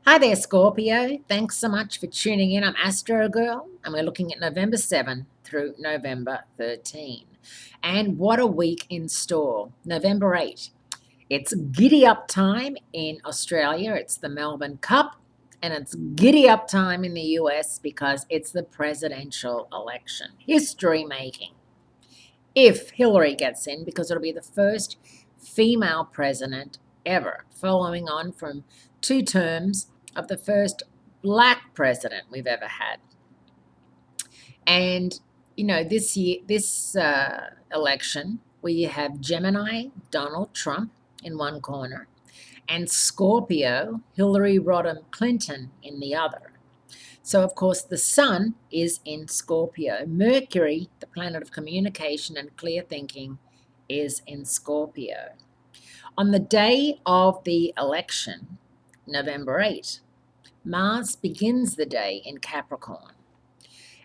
Hi there, Scorpio. Thanks so much for tuning in. I'm Astrogirl, and we're looking at November 7 through November 13. And what a week in store. November 8. It's giddy up time in Australia. It's the Melbourne Cup, and it's giddy up time in the US because it's the presidential election. History making. If Hillary gets in, because it'll be the first female president ever, following on from 2 terms of the first black president we've ever had. And, this election, we have Gemini, Donald Trump, in one corner, and Scorpio, Hillary Rodham Clinton, in the other. So, of course, the sun is in Scorpio. Mercury, the planet of communication and clear thinking, is in Scorpio. On the day of the election, November 8, Mars begins the day in Capricorn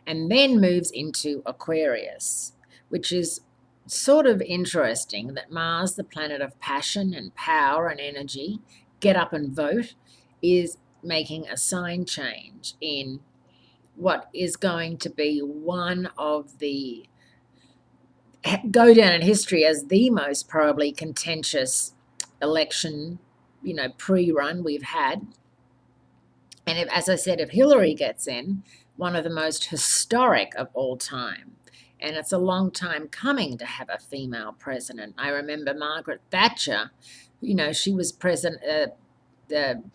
and then moves into Aquarius, which is sort of interesting that Mars, the planet of passion and power and energy, get up and vote, is making a sign change in what is going to be one of the go down in history as the most probably contentious election, pre-run we've had. And as I said, if Hillary gets in, one of the most historic of all time. And it's a long time coming to have a female president. I remember Margaret Thatcher, she was the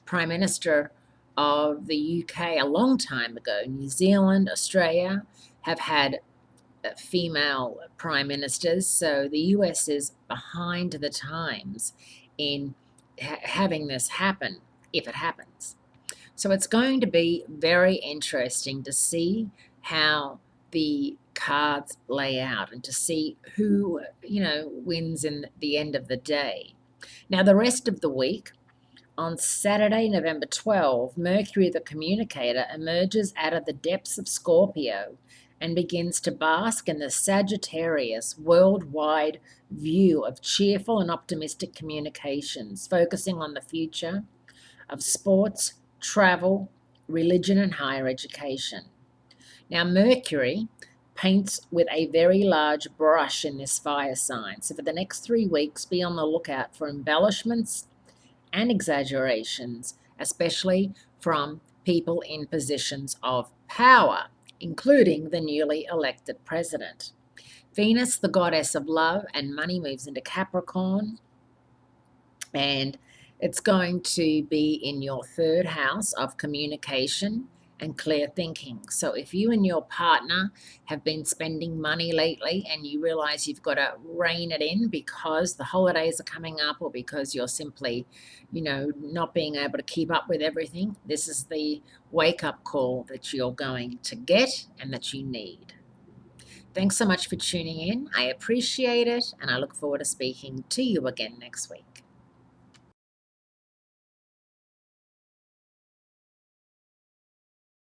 Prime Minister of the UK a long time ago. New Zealand, Australia have had female prime ministers, so the US is behind the times in having this happen, if it happens. So it's going to be very interesting to see how the cards lay out and to see who, wins in the end of the day. Now, the rest of the week, on Saturday, November 12, Mercury, the communicator, emerges out of the depths of Scorpio and begins to bask in the Sagittarius worldwide view of cheerful and optimistic communications, focusing on the future of sports, travel, religion, and higher education. Now, Mercury paints with a very large brush in this fire sign. So for the next 3 weeks, be on the lookout for embellishments and exaggerations, especially from people in positions of power, including the newly elected president. Venus, the goddess of love and money, moves into Capricorn, and it's going to be in your 3rd house of communication and clear thinking. So if you and your partner have been spending money lately and you realize you've got to rein it in because the holidays are coming up or because you're simply, not being able to keep up with everything, this is the wake-up call that you're going to get and that you need. Thanks so much for tuning in. I appreciate it, and I look forward to speaking to you again next week.